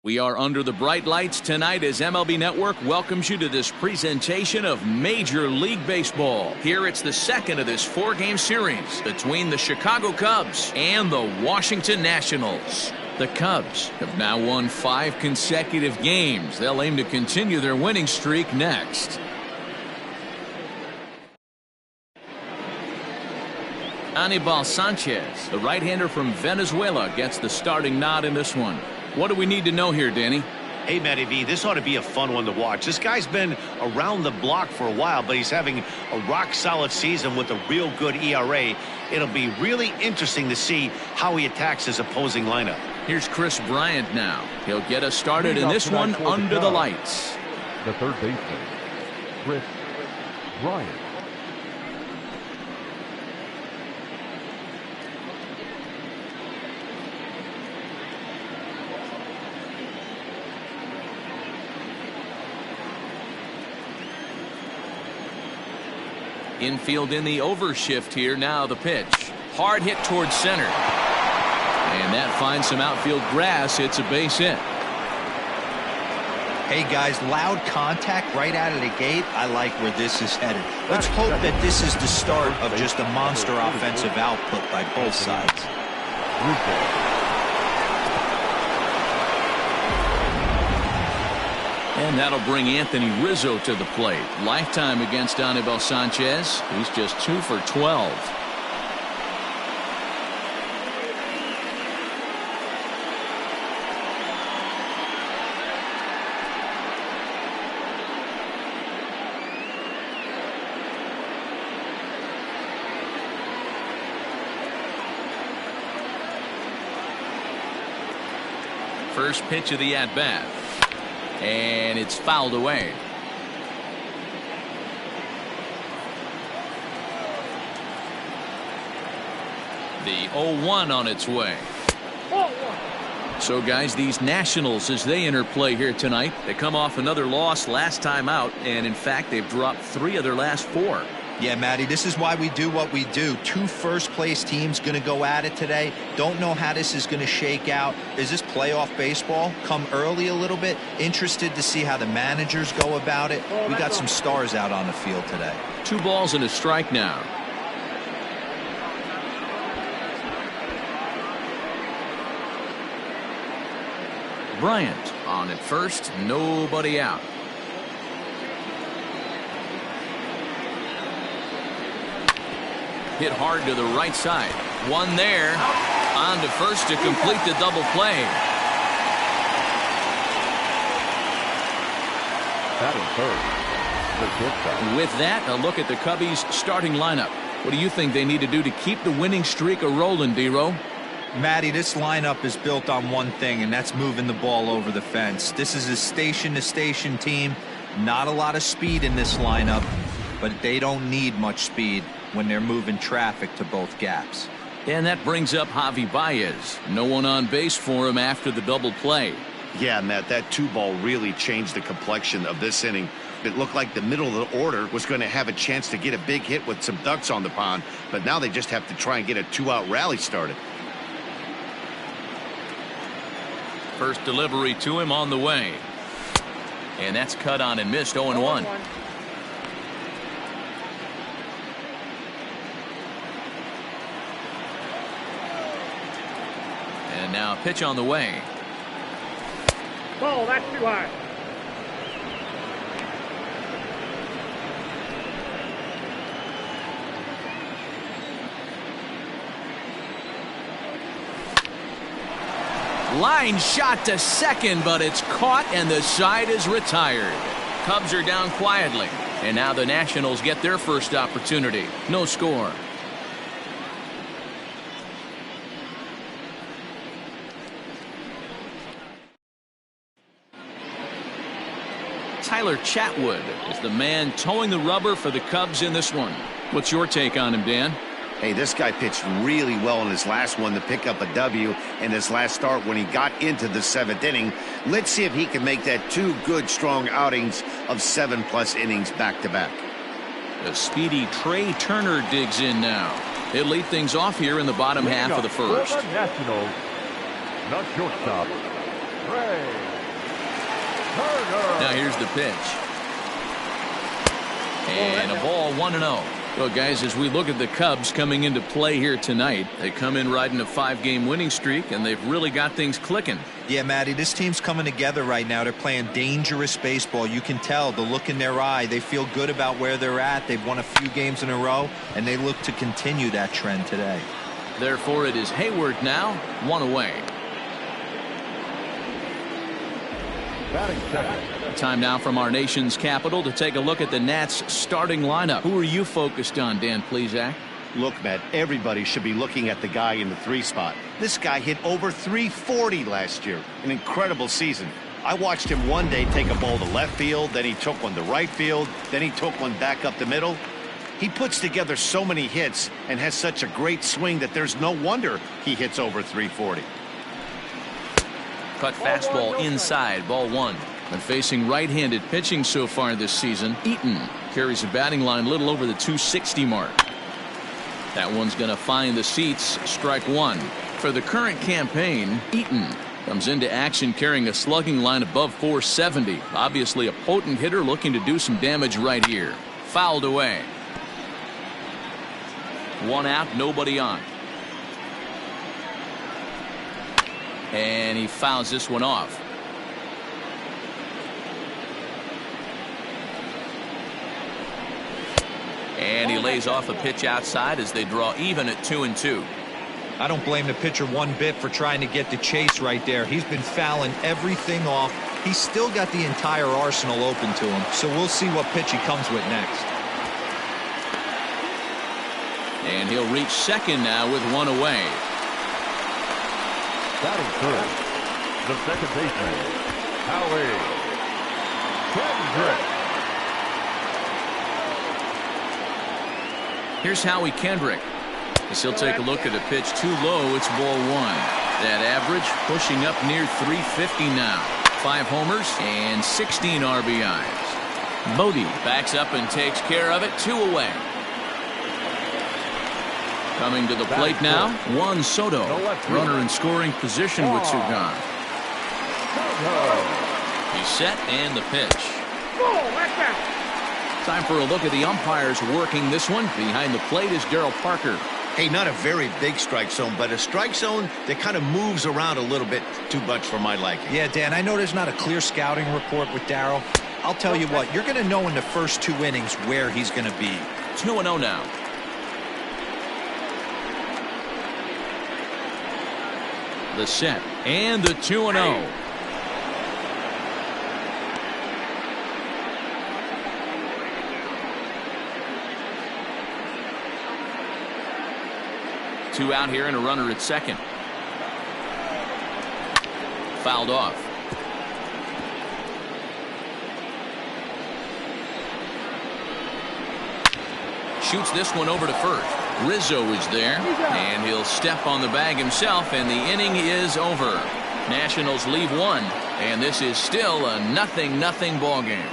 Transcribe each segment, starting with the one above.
We are under the bright lights tonight as MLB Network welcomes you to this presentation of Major League Baseball. Here it's the second of this four-game series between the Chicago Cubs and the Washington Nationals. The Cubs have now won 5 consecutive games. They'll aim to continue their winning streak next. Anibal Sanchez, the right-hander from Venezuela, gets the starting nod in this one. What do we need to know here, Danny? Hey, Matty V, this ought to be a fun one to watch. This guy's been around the block for a while, but he's having a rock-solid season with a real good ERA. It'll be really interesting to see how he attacks his opposing lineup. Here's Chris Bryant now. He'll get us started in this one under the lights. The third baseman, Chris Bryant. Infield in the overshift here. Now the pitch. Hard hit towards center. And that finds some outfield grass. It's a base hit. Hey guys, loud contact right out of the gate. I like where this is headed. Let's hope that this is the start of just a monster offensive output by both sides. And that'll bring Anthony Rizzo to the plate. Lifetime against Anibal Sanchez. He's just 2 for 12. First pitch of the at-bat. And it's fouled away. The 0-1 on its way. So guys, these Nationals, as they interplay here tonight, they come off another loss last time out, and in fact they've dropped 3 of their last 4. Yeah, Matty, this is why we do what we do. 2 first-place teams going to go at it today. Don't know how this is going to shake out. Is this playoff baseball? Come early a little bit. Interested to see how the managers go about it. We got some stars out on the field today. 2 balls and a strike now. Bryant on at first, nobody out. Hit hard to the right side. One there. On to first to complete the double play. With that, a look at the Cubbies' starting lineup. What do you think they need to do to keep the winning streak a-rolling, D-Row? Matty, this lineup is built on one thing, and that's moving the ball over the fence. This is a station-to-station team. Not a lot of speed in this lineup, but they don't need much speed when they're moving traffic to both gaps. And that brings up Javi Baez. No one on base for him after the double play. Yeah, Matt, that 2-ball really changed the complexion of this inning. It looked like the middle of the order was going to have a chance to get a big hit with some ducks on the pond, but now they just have to try and get a 2-out rally started. First delivery to him on the way. And that's cut on and missed. 0-1. And now a pitch on the way. Ball, that's too high. Line shot to second, but it's caught and the side is retired. Cubs are down quietly, and now the Nationals get their first opportunity. No score. Tyler Chatwood is the man towing the rubber for the Cubs in this one. What's your take on him, Dan? Hey, this guy pitched really well in his last one to pick up a W in his last start when he got into the 7th inning. Let's see if he can make that 2 good, strong outings of 7+ innings back-to-back. The speedy Trey Turner digs in now. He'll lead things off here in the bottom half of the first. Nationals, not shortstop, Trey Now here's the pitch. And a ball 1-0. Well, guys, as we look at the Cubs coming into play here tonight, they come in riding a 5-game winning streak, and they've really got things clicking. Yeah, Matty, this team's coming together right now. They're playing dangerous baseball. You can tell the look in their eye. They feel good about where they're at. They've won a few games in a row, and they look to continue that trend today. Therefore, it is Hayward now, 1 away. Time now from our nation's capital to take a look at the Nats starting lineup. Who are you focused on, Dan Plesac? Look, Matt, everybody should be looking at the guy in the 3 spot. This guy hit over 340 last year. An incredible season. I watched him one day take a ball to left field, then he took one to right field, then he took one back up the middle. He puts together so many hits and has such a great swing that there's no wonder he hits over 340. Cut fastball inside, ball 1. And facing right-handed pitching so far this season, Eaton carries a batting line a little over the 260 mark. That one's going to find the seats, strike 1. For the current campaign, Eaton comes into action carrying a slugging line above 470. Obviously a potent hitter looking to do some damage right here. Fouled away. 1 out, nobody on. And he fouls this one off. And he lays off a pitch outside as they draw even at 2-2. I don't blame the pitcher one bit for trying to get the chase right there. He's been fouling everything off. He's still got the entire arsenal open to him. So we'll see what pitch he comes with next. And he'll reach second now with 1 away. Batting third, the second baseman, Howie Kendrick. Here's Howie Kendrick. As he'll take a look at a pitch too low, it's ball 1. That average pushing up near 350 now. 5 homers and 16 RBIs. Bodie backs up and takes care of it. 2 away. Coming to the plate now, Juan Soto. Runner in scoring position with 2 gone. He's set and the pitch. Time for a look at the umpires working this one. Behind the plate is Darryl Parker. Hey, not a very big strike zone, but a strike zone that kind of moves around a little bit too much for my liking. Yeah, Dan, I know there's not a clear scouting report with Darryl. I'll tell you what, you're going to know in the first 2 innings where he's going to be. 2-0 now. The set and the 2-0. Two out here and a runner at second. Fouled off. Shoots this one over to first. Rizzo is there, and he'll step on the bag himself, and the inning is over. Nationals leave 1, and this is still a 0-0 ball game.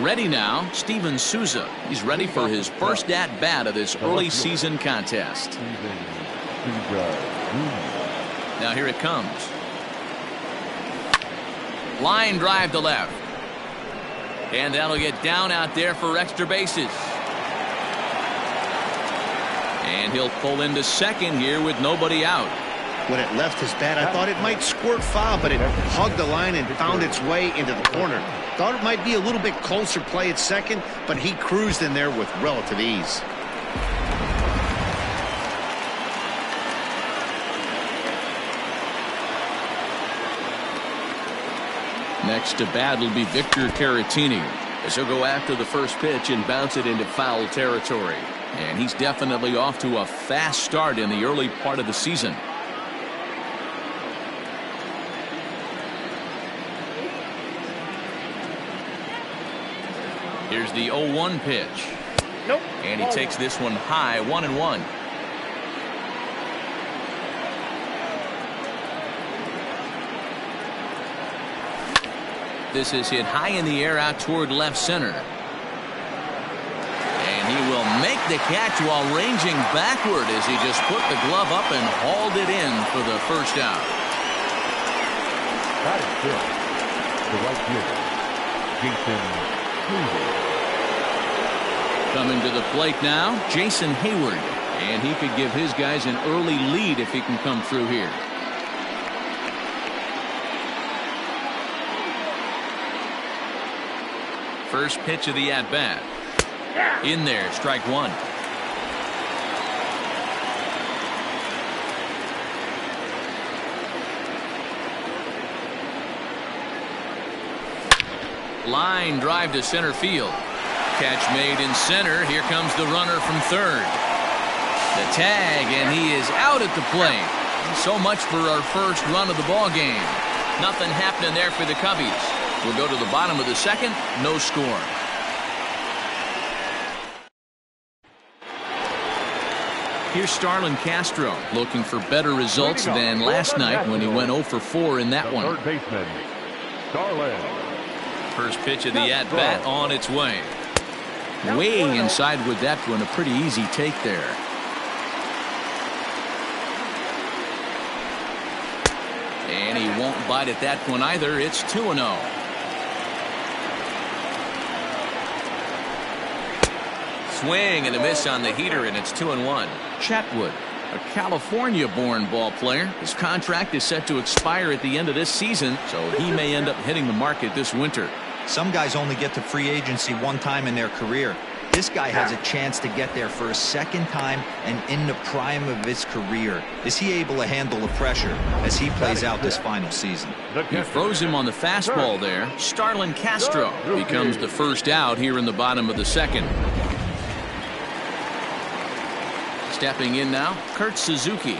Ready now, Steven Souza. He's ready for his first at-bat of this early season contest. Now here it comes. Line drive to left. And that'll get down out there for extra bases. And he'll pull into second here with nobody out. When it left his bat, I thought it might squirt foul, but it hugged the line and found its way into the corner. Thought it might be a little bit closer play at second, but he cruised in there with relative ease. Next to bat will be Victor Caratini, as he'll go after the first pitch and bounce it into foul territory. And he's definitely off to a fast start in the early part of the season. Here's the 0-1 pitch. Nope. And he takes this one high, 1-1. This is hit high in the air out toward left center. And He will make the catch while ranging backward as he just put the glove up and hauled it in for the first out. That is good. The right fielder, Jason Hayward. Coming to the plate now, Jason Hayward. And he could give his guys an early lead if he can come through here. First pitch of the at-bat. In there, strike one. Line drive to center field. Catch made in center. Here comes the runner from third. The tag, and he is out at the plate. So much for our first run of the ball game. Nothing happening there for the Cubbies. We'll go to the bottom of the second. No score. Here's Starlin Castro looking for better results than last night when he went 0 for 4 in that one. Third baseman, Starlin. First pitch of the at-bat on its way. Way inside with that one. A pretty easy take there. And he won't bite at that one either. It's 2-0. Swing and a miss on the heater, and it's 2-1. Chatwood, a California-born ball player. His contract is set to expire at the end of this season, so he may end up hitting the market this winter. Some guys only get to free agency one time in their career. This guy has a chance to get there for a second time and in the prime of his career. Is he able to handle the pressure as he plays out this final season? He froze him on the fastball there. Starlin Castro becomes the first out here in the bottom of the second. Stepping in now, Kurt Suzuki.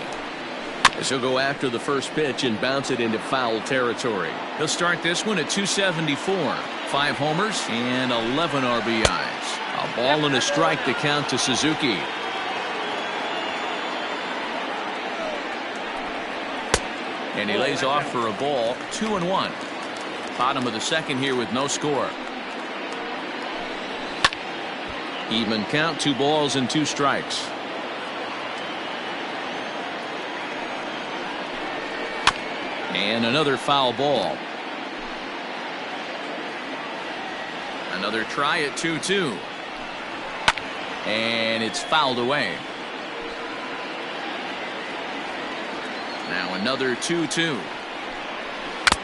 As he'll go after the first pitch and bounce it into foul territory. He'll start this one at 274. 5 homers and 11 RBIs. A ball and a strike to count to Suzuki. And he lays off for a ball. 2-1. Bottom of the second here with no score. Even count, 2 balls and 2 strikes. And another foul ball. Another try at 2-2. And it's fouled away. Now another 2-2.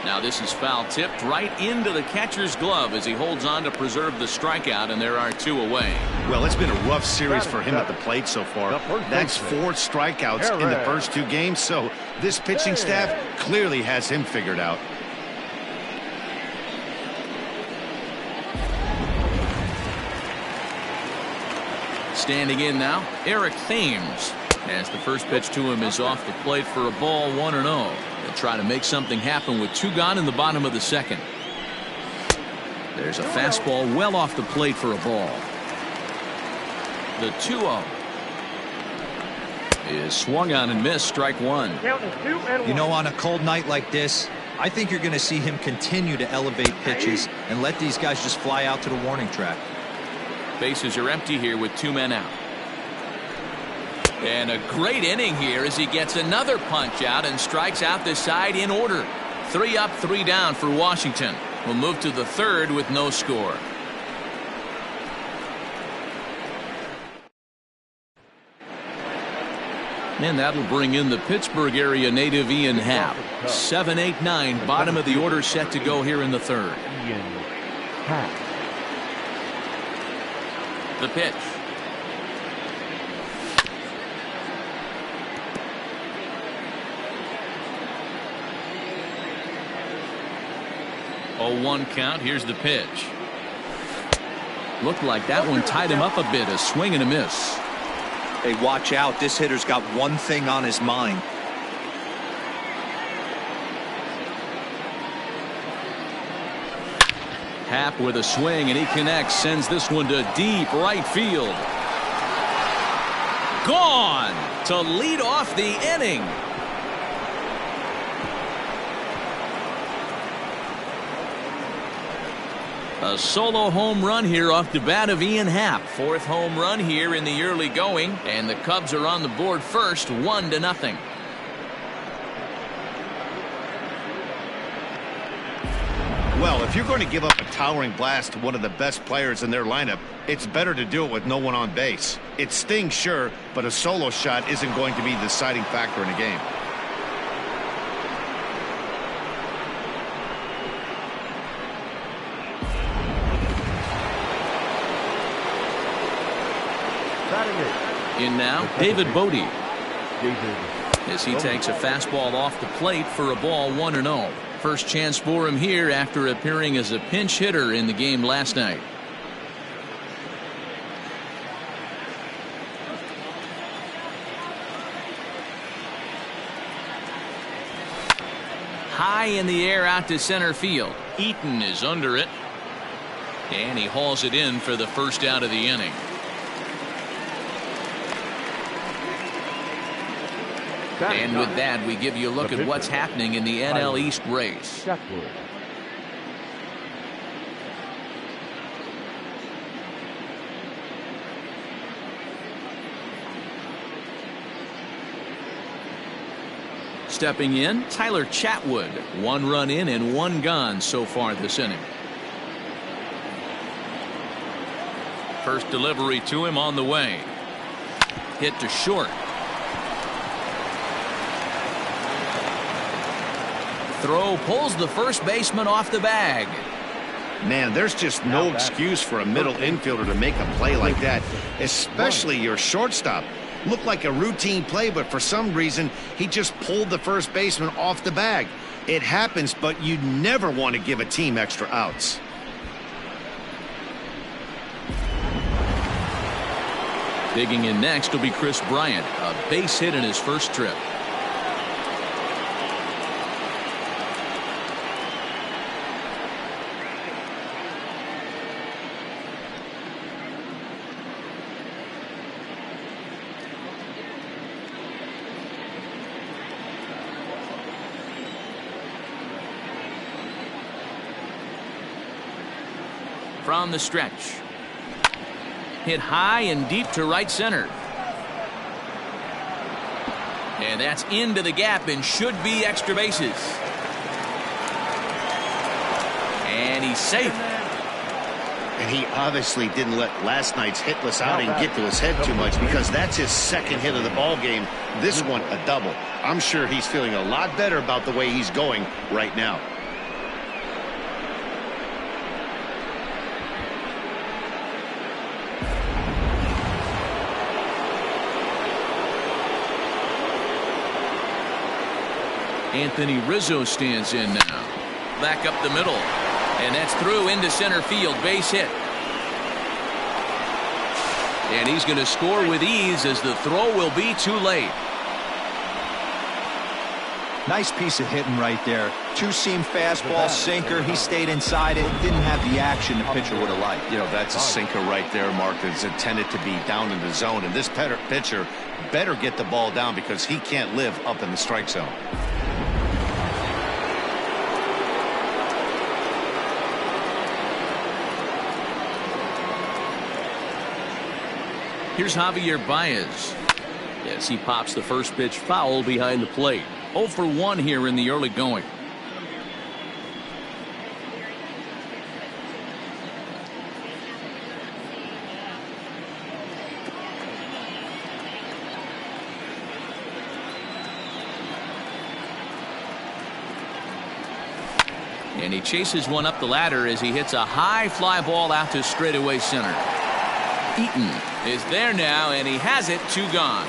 Now this is foul tipped right into the catcher's glove as he holds on to preserve the strikeout, and there are 2 away. Well, it's been a rough series for him at the plate so far. That's 4 strikeouts in the first 2 games, so this pitching staff clearly has him figured out. Standing in now, Eric Thames, as the first pitch to him is off the plate for a ball. 1-0. They'll try to make something happen with 2 gone in the bottom of the second. There's a fastball well off the plate for a ball. The 2-0 is swung on and missed. Strike 1. You know, on a cold night like this, I think you're going to see him continue to elevate pitches and let these guys just fly out to the warning track. Bases are empty here with 2 men out. And a great inning here as he gets another punch out and strikes out the side in order. 3 up, 3 down for Washington. We'll move to the third with no score. And that'll bring in the Pittsburgh area native Ian Happ. 7, 8, 9, bottom of the order set to go here in the third. Ian Happ. The pitch. Oh, 1 count. Here's the pitch. Looked like that one tied him up a bit. A swing and a miss. Hey, watch out. This hitter's got one thing on his mind. Happ with a swing, and he connects, sends this one to deep right field. Gone to lead off the inning. A solo home run here off the bat of Ian Happ. Fourth home run here in the early going, and the Cubs are on the board first, 1-0. Well, if you're going to give up a towering blast to one of the best players in their lineup, it's better to do it with no one on base. It stings, sure, but a solo shot isn't going to be the deciding factor in a game. In now, David Bodie. As he takes a fastball off the plate for a ball, 1-0. First chance for him here after appearing as a pinch hitter in the game last night. High in the air out to center field. Eaton is under it, and he hauls it in for the first out of the inning. And with that, we give you a look at what's happening in the NL East race. Stepping in, Tyler Chatwood. 1 run in and 1 gone so far this inning. First delivery to him on the way. Hit to short. Throw pulls the first baseman off the bag. Man, there's just no excuse for a middle infielder to make a play like that, especially your shortstop. Looked like a routine play, but for some reason, he just pulled the first baseman off the bag. It happens, but you never want to give a team extra outs. Digging in next will be Chris Bryant, a base hit in his first trip. From the stretch. Hit high and deep to right center. And that's into the gap and should be extra bases. And he's safe. And he obviously didn't let last night's hitless outing get to his head too much, because that's his second hit of the ball game. This one a double. I'm sure he's feeling a lot better about the way he's going right now. Anthony Rizzo stands in now. Back up the middle. And that's through into center field. Base hit. And he's going to score with ease as the throw will be too late. Nice piece of hitting right there. Two-seam fastball, sinker. He stayed inside it. Didn't have the action the pitcher would have liked. You know, that's a sinker right there, Mark. It's intended to be down in the zone. And this pitcher better get the ball down, because he can't live up in the strike zone. Here's Javier Baez. Yes, he pops the first pitch foul behind the plate. 0 for 1 here in the early going. And he chases one up the ladder as he hits a high fly ball out to straightaway center. Eaton is there now, and he has it. 2 gone.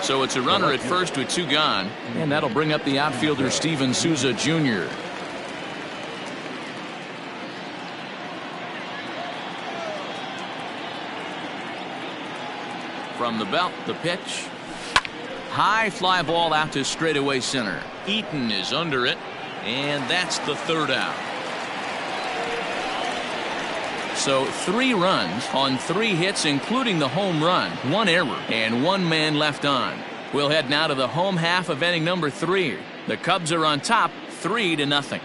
So it's a runner at first with 2 gone, and that'll bring up the outfielder Steven Souza Jr. From the belt, the pitch. High fly ball out to straightaway center. Eaton is under it, and that's the 3rd out. So 3 runs on 3 hits, including the home run, 1 error, and 1 man left on. We'll head now to the home half of inning number 3. The Cubs are on top, 3-0.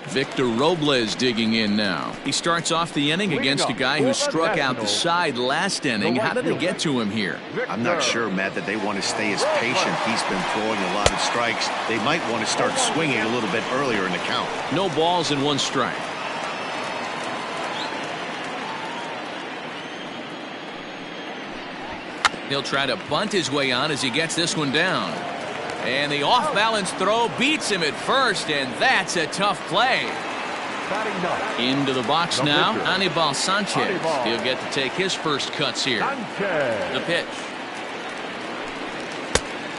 Victor Robles digging in now. He starts off the inning against a guy who struck out the side last inning. How did they get to him here? I'm not sure, Matt, that they want to stay as patient. He's been throwing a lot of strikes. They might want to start swinging a little bit earlier in the count. No balls and 1 strike. He'll try to bunt his way on as he gets this one down. And the off-balance throw beats him at first, and that's a tough play. Into the box now, Anibal Sanchez. He'll get to take his first cuts here. The pitch.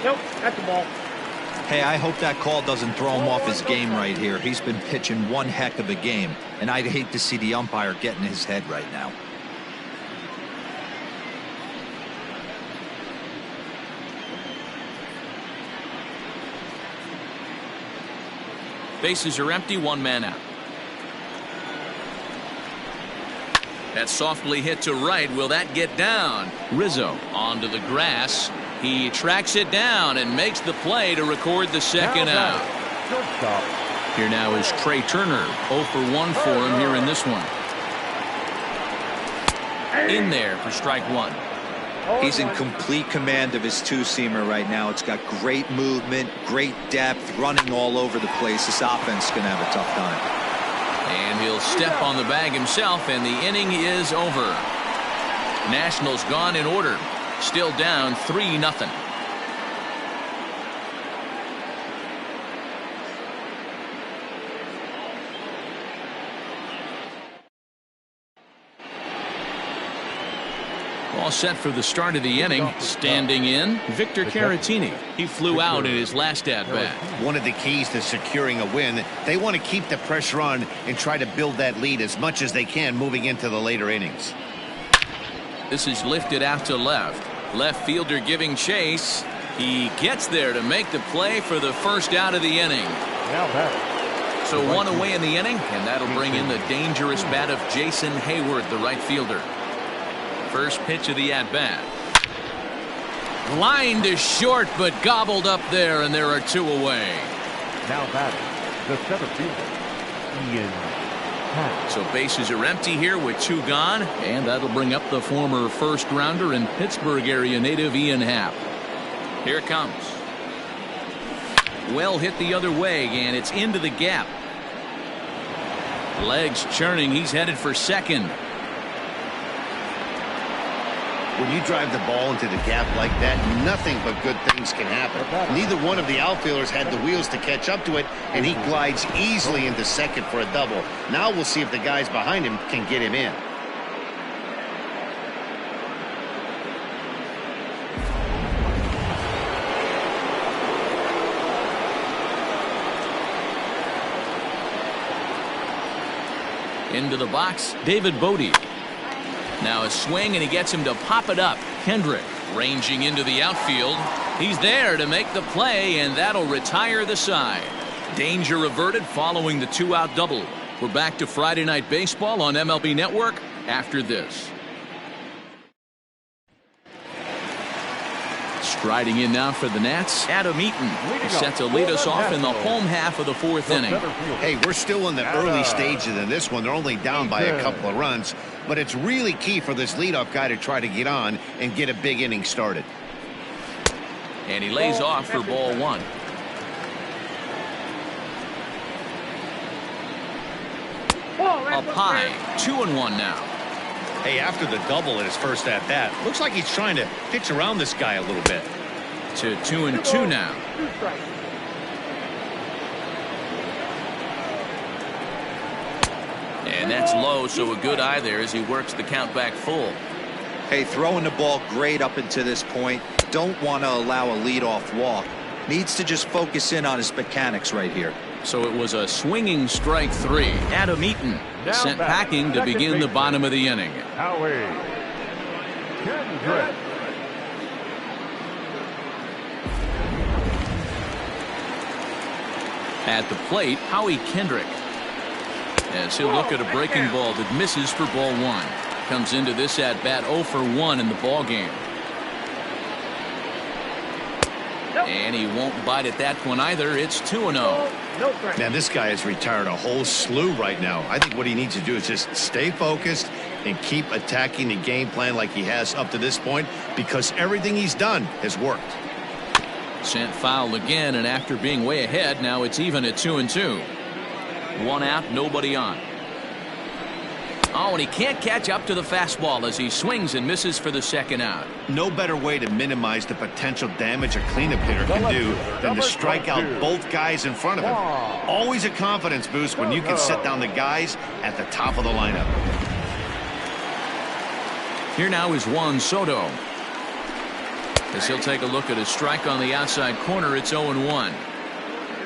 Nope, that's a ball. Hey, I hope that call doesn't throw him off his game right here. He's been pitching one heck of a game, and I'd hate to see the umpire get in his head right now. Bases are empty, 1 man out. That's softly hit to right. Will that get down? Rizzo onto the grass. He tracks it down and makes the play to record the second out. Here now is Trey Turner. 0 for 1 for him here in this one. In there for strike 1. He's in complete command of his two-seamer right now. It's got great movement, great depth, running all over the place. This offense is going to have a tough time. And he'll step on the bag himself, and the inning is over. Nationals gone in order. Still down 3-0. All set for the start of the inning. Standing in, Victor Caratini. He flew out in his last at-bat. One of the keys to securing a win, they want to keep the pressure on and try to build that lead as much as they can moving into the later innings. This is lifted out to left. Left fielder giving chase. He gets there to make the play for the first out of the inning. So 1 away in the inning, and that'll bring in the dangerous bat of Jason Hayward, the right fielder. First pitch of the at-bat. Line to short, but gobbled up there, and there are 2 away. Now batting, the center fielder, Ian Happ. So bases are empty here with 2 gone, and that'll bring up the former first-rounder and Pittsburgh area native Ian Happ. Here it comes. Well hit the other way, and it's into the gap. Legs churning. He's headed for second. When you drive the ball into the gap like that, nothing but good things can happen. Neither one of the outfielders had the wheels to catch up to it, and he glides easily into second for a double. Now we'll see if the guys behind him can get him in. Into the box, David Bodie. Now a swing, and he gets him to pop it up. Kendrick ranging into the outfield. He's there to make the play, and that'll retire the side. Danger averted following the 2-out double. We're back to Friday Night Baseball on MLB Network after this. Striding in now for the Nats, Adam Eaton. He's set to lead us off in the home half of the 4th inning. Hey, we're still in the early stages of this one. They're only down by a couple of runs, but it's really key for this leadoff guy to try to get on and get a big inning started. And he lays off for ball 1. Up high, 2-1 now. Hey, after the double in his first at-bat, looks like he's trying to pitch around this guy a little bit. To 2-2 now. And that's low, so a good eye there as he works the count back full. Hey, throwing the ball great up until this point. Don't want to allow a leadoff walk. Needs to just focus in on his mechanics right here. So it was a swinging strike 3. Adam Eaton sent packing to begin the bottom of the inning. Howie Kendrick. At the plate, Howie Kendrick. As he'll look at a breaking ball that misses for ball 1. Comes into this at bat 0 for 1 in the ball game. And he won't bite at that one either. It's 2-0. No strike. Man, this guy has retired a whole slew right now. I think what he needs to do is just stay focused and keep attacking the game plan like he has up to this point, because everything he's done has worked. Sent foul again, and after being way ahead, now it's even at 2-2. 1 out, nobody on. Oh, and he can't catch up to the fastball as he swings and misses for the second out. No better way to minimize the potential damage a cleanup hitter can do than to strike out both guys in front of him. Always a confidence boost when you can set down the guys at the top of the lineup. Here now is Juan Soto. As he'll take a look at a strike on the outside corner, it's 0-1.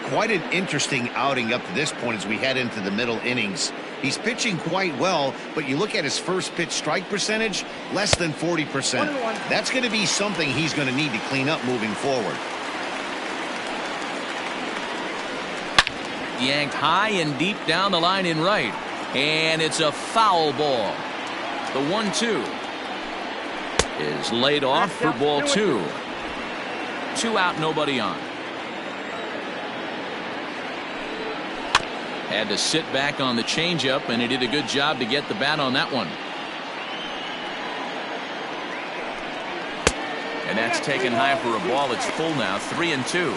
Quite an interesting outing up to this point as we head into the middle innings. He's pitching quite well, but you look at his first pitch strike percentage, less than 40%. That's going to be something he's going to need to clean up moving forward. Yanked high and deep down the line in right. And it's a foul ball. The 1-2 is laid off for ball 2. 2 out, nobody on. Had to sit back on the changeup, and he did a good job to get the bat on that one. And that's taken high for a ball. It's full now, 3-2.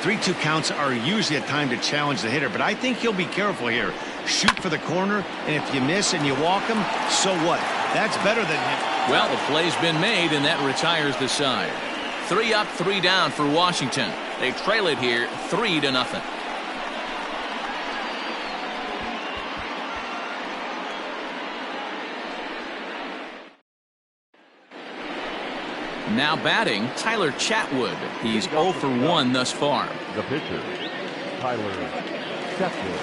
3-2 counts are usually a time to challenge the hitter, but I think he'll be careful here. Shoot for the corner, and if you miss and you walk him, so what? That's better than him. Well, the play's been made, and that retires the side. 3 up, 3 down for Washington. They trail it here 3-0. Now batting, Tyler Chatwood. He's 0 for 1 thus far. The pitcher, Tyler Chatwood.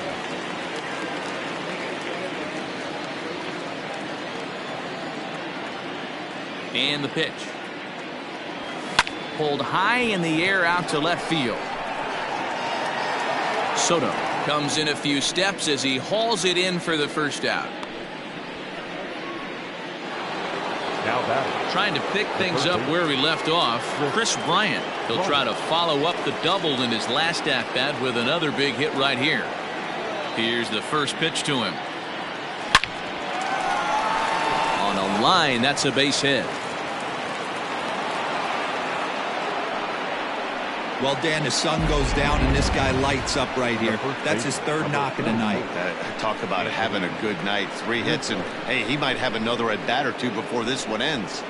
And the pitch. Pulled high in the air out to left field. Soto comes in a few steps as he hauls it in for the first out. Now batting. Trying to pick things up where we left off, Chris Bryant. He'll try to follow up the double in his last at-bat with another big hit right here. Here's the first pitch to him. On a line, that's a base hit. Well, Dan, the sun goes down and this guy lights up right here. That's his third knock of the night. Talk about having a good night. 3 hits, and hey, he might have another at bat or 2 before this one ends.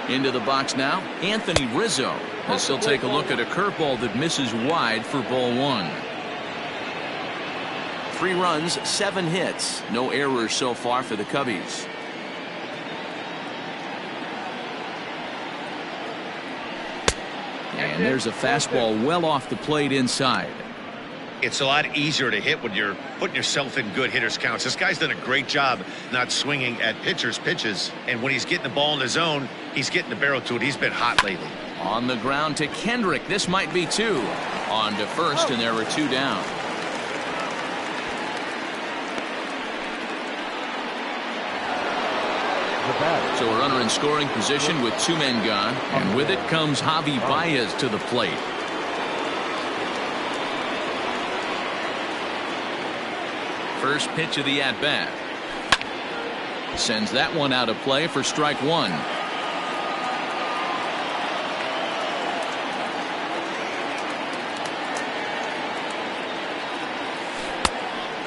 Into the box now, Anthony Rizzo, as he'll take a look at a curveball that misses wide for ball 1. 3 runs, 7 hits. No errors so far for the Cubbies. And there's a fastball well off the plate inside. It's a lot easier to hit when you're putting yourself in good hitters counts. This guy's done a great job not swinging at pitchers' pitches. And when he's getting the ball in the zone, he's getting the barrel to it. He's been hot lately. On the ground to Kendrick. This might be 2. On to first, and there were 2 down. So a runner in scoring position with 2 men gone. And with it comes Javi Baez to the plate. First pitch of the at-bat. Sends that one out of play for strike 1.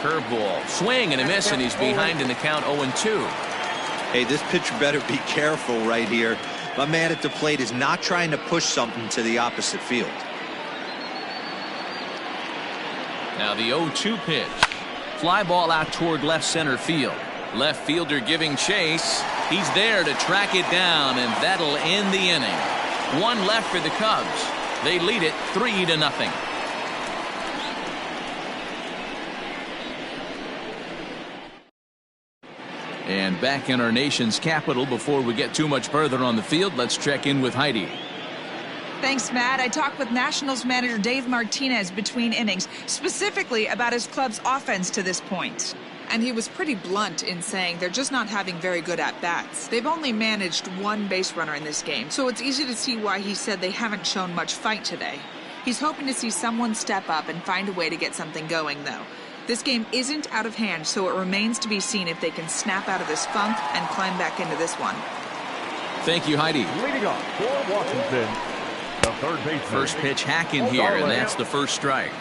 Curveball. Swing and a miss, and he's behind in the count 0-2. Hey, this pitcher better be careful right here. My man at the plate is not trying to push something to the opposite field. Now the 0-2 pitch. Fly ball out toward left center field. Left fielder giving chase. He's there to track it down, and that'll end the inning. 1 left for the Cubs. They lead it 3-0. And back in our nation's capital, before we get too much further on the field, let's check in with Heidi. Thanks, Matt. I talked with Nationals manager Dave Martinez between innings, specifically about his club's offense to this point. And he was pretty blunt in saying they're just not having very good at-bats. They've only managed one base runner in this game, so it's easy to see why he said they haven't shown much fight today. He's hoping to see someone step up and find a way to get something going, though. This game isn't out of hand, so it remains to be seen if they can snap out of this funk and climb back into this one. Thank you, Heidi. Leading off for Washington, the third baseman. First pitch hack in here, and that's the first strike.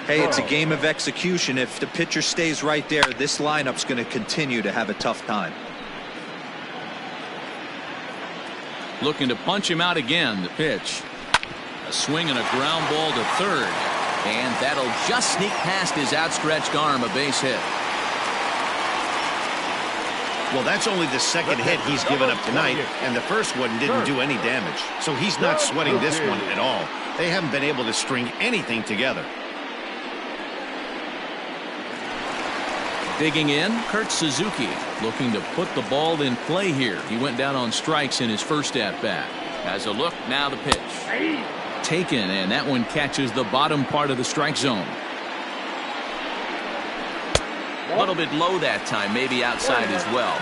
Hey, it's a game of execution. If the pitcher stays right there, this lineup's going to continue to have a tough time. Looking to punch him out again. The pitch. A swing and a ground ball to third. And that'll just sneak past his outstretched arm, a base hit. Well, that's only the second hit he's given up tonight, and the first one didn't do any damage. So he's not sweating this one at all. They haven't been able to string anything together. Digging in, Kurt Suzuki, looking to put the ball in play here. He went down on strikes in his first at-bat. Has a look, now the pitch. Taken, and that one catches the bottom part of the strike zone. A little bit low that time, maybe outside as well.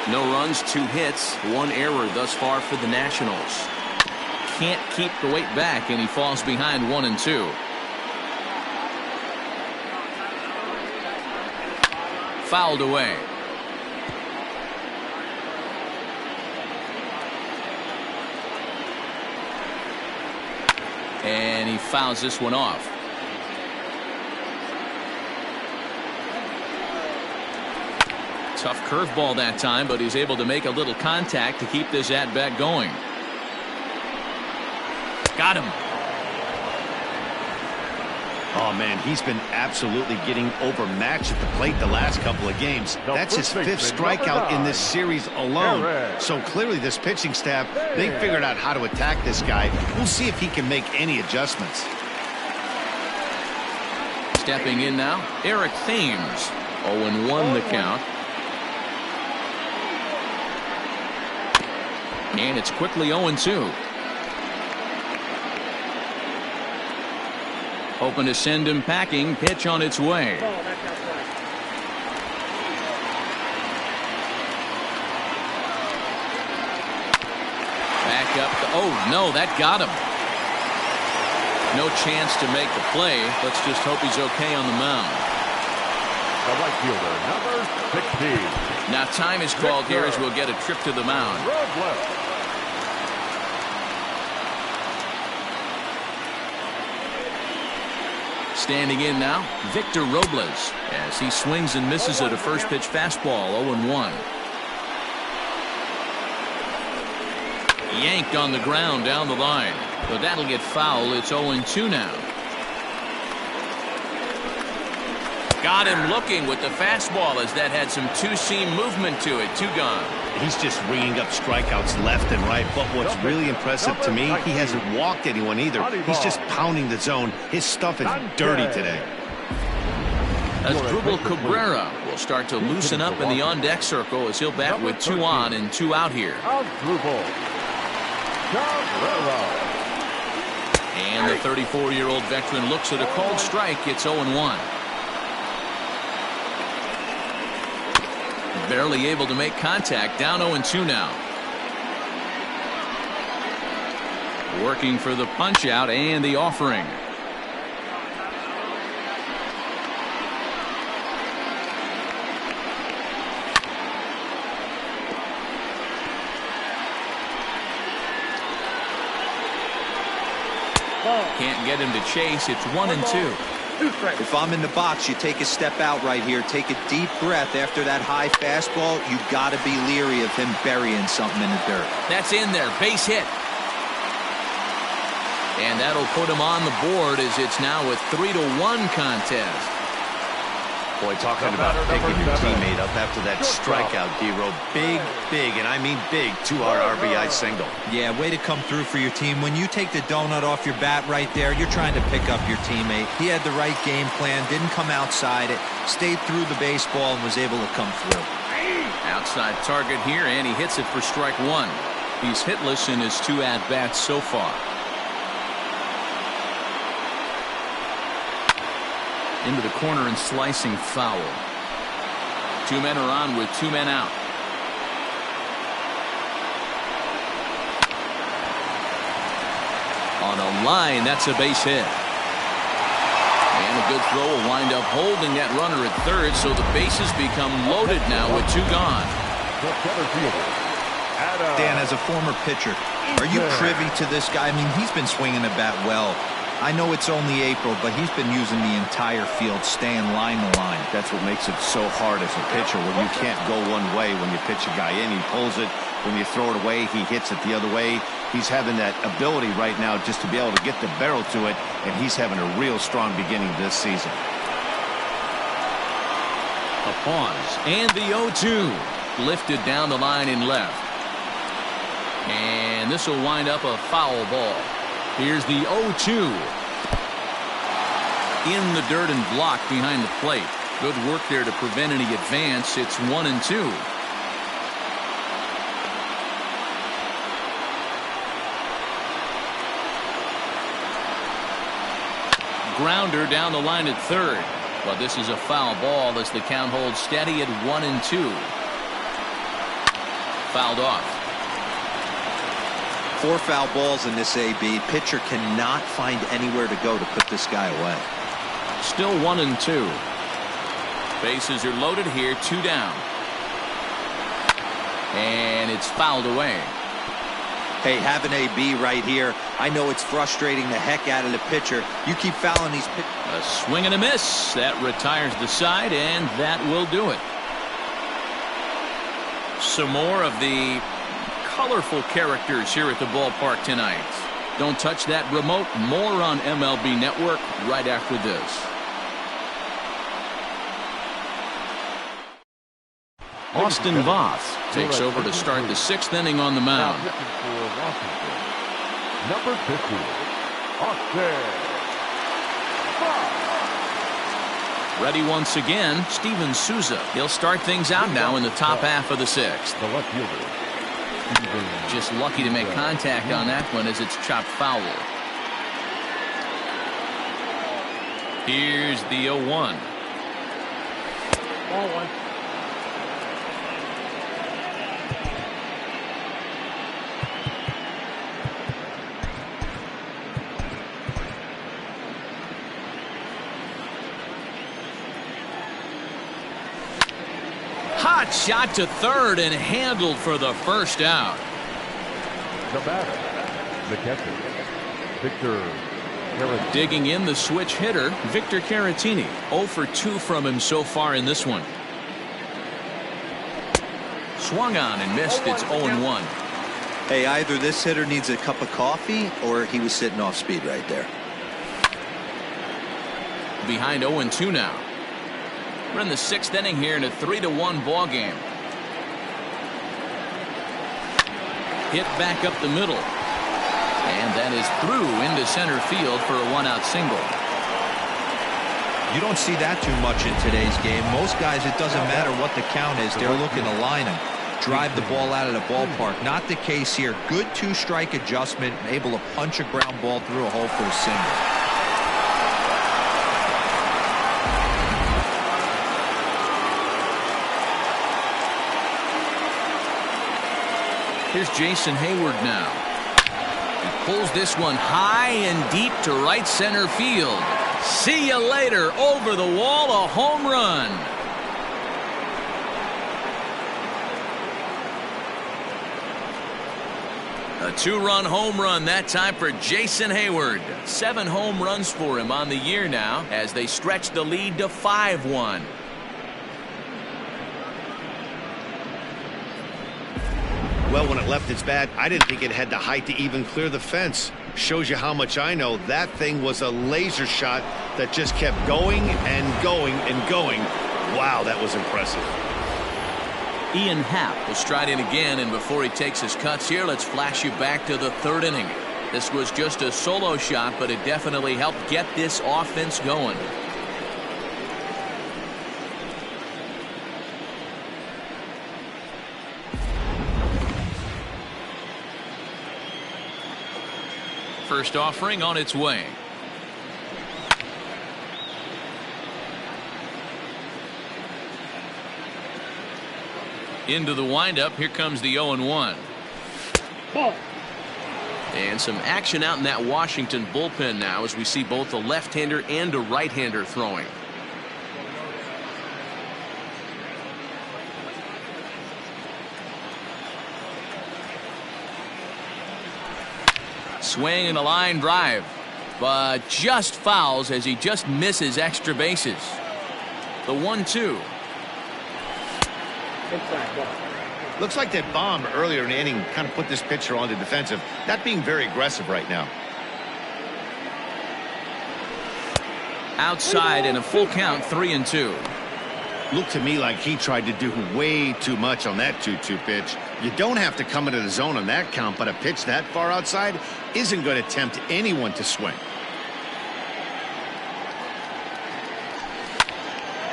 No runs, 2 hits, 1 error thus far for the Nationals. Can't keep the weight back, and he falls behind 1-2. Fouled away. And he fouls this one off. Tough curveball that time, but he's able to make a little contact to keep this at-bat going. Got him. Oh, man, he's been absolutely getting overmatched at the plate the last couple of games. That's his 5th strikeout in this series alone. So clearly this pitching staff, they figured out how to attack this guy. We'll see if he can make any adjustments. Stepping in now, Eric Thames. 0-1 the count. And it's quickly 0-2. Hoping to send him packing. Pitch on its way. Back up. Oh, no, that got him. No chance to make the play. Let's just hope he's okay on the mound. The right fielder, number 16. Now time is called here as we'll get a trip to the mound. Standing in now, Victor Robles, as he swings and misses at a first pitch fastball. 0-1. Yanked on the ground down the line, but that'll get foul. It's 0-2 now. Got him looking with the fastball, as that had some two-seam movement to it. 2 gone. He's just ringing up strikeouts left and right, but what's really impressive to me, he hasn't walked anyone either. He's just pounding the zone. His stuff is dirty today. Asdrubal Cabrera will start to loosen up in the on-deck circle as he'll bat with 2 on and 2 out here. And the 34-year-old veteran looks at a called strike. It's 0-1. Barely able to make contact. Down 0-2 now. Working for the punch out and the offering. Can't get him to chase. It's 1-2. If I'm in the box, you take a step out right here. Take a deep breath after that high fastball. You got to be leery of him burying something in the dirt. That's in there. Base hit. And that'll put him on the board as it's now a 3-1 contest. Boy, talking about picking your teammate up after that strikeout, D-Row. Big, and I mean big, 2-hour RBI single. Yeah, way to come through for your team. When you take the donut off your bat right there, you're trying to pick up your teammate. He had the right game plan, didn't come outside it, stayed through the baseball, and was able to come through. Outside target here, and he hits it for strike 1. He's hitless in his 2 at-bats so far. Into the corner and slicing foul. 2 men are on with 2 men out. On a line, that's a base hit. And a good throw will wind up holding that runner at third, so the bases become loaded now with 2 gone. Dan, as a former pitcher, are you privy to this guy? I mean, he's been swinging the bat well. I know it's only April, but he's been using the entire field, staying line to line. That's what makes it so hard as a pitcher when you can't go one way. When you pitch a guy in, he pulls it. When you throw it away, he hits it the other way. He's having that ability right now just to be able to get the barrel to it, and he's having a real strong beginning this season. A pause, and the 0-2. Lifted down the line in left. And this will wind up a foul ball. Here's the 0-2. In the dirt and blocked behind the plate. Good work there to prevent any advance. It's 1-2. Grounder down the line at third. But this is a foul ball as the count holds steady at 1-2. Fouled off. 4 foul balls in this AB. Pitcher cannot find anywhere to go to put this guy away. Still 1-2. Bases are loaded here, 2 down. And it's fouled away. Hey, have an AB right here. I know it's frustrating the heck out of the pitcher. You keep fouling these pitchers. A swing and a miss. That retires the side, and that will do it. Some more of the colorful characters here at the ballpark tonight. Don't touch that remote. More on MLB Network right after this. Austin Voth takes over to start the 6th inning on the mound. Number 50, Austin Voth. Ready once again, Steven Souza. He'll start things out now in the top half of the 6th. The left fielder. Just lucky to make contact on that one as it's chopped foul. Here's the 0-1. Ball 1. Hot shot to third and handled for the first out. The batter, the catcher, Victor Caratini. Digging in the switch hitter, Victor Caratini. 0 for 2 from him so far in this one. Swung on and missed. It's 0-1. Hey, either this hitter needs a cup of coffee or he was sitting off speed right there. Behind 0-2 now. We're in the 6th inning here in a 3-1 ball game. Hit back up the middle. And that is through into center field for a 1-out single. You don't see that too much in today's game. Most guys, it doesn't matter what the count is. They're looking to line him, drive the ball out of the ballpark. Not the case here. Good 2-strike adjustment, able to punch a ground ball through a hole for a single. Here's Jason Hayward now. He pulls this one high and deep to right center field. See you later. Over the wall, a home run. A 2-run home run that time for Jason Hayward. 7 home runs for him on the year now as they stretch the lead to 5-1. Well, when it left its bat, I didn't think it had the height to even clear the fence. Shows you how much I know. That thing was a laser shot that just kept going and going and going. Wow, that was impressive. Ian Happ will stride in again, and before he takes his cuts here, let's flash you back to the 3rd inning. This was just a solo shot, but it definitely helped get this offense going. First offering on its way. Into the windup. Here comes the 0-1. Ball. And some action out in that Washington bullpen now as we see both a left-hander and a right-hander throwing. Swing and a line drive, but just fouls as he just misses extra bases. The 1-2. Inside ball. Looks like that bomb earlier in the inning kind of put this pitcher on the defensive, not being very aggressive right now. Outside and a full count, 3-2. Looked to me like he tried to do way too much on that 2-2 pitch. You don't have to come into the zone on that count, but a pitch that far outside isn't going to tempt anyone to swing.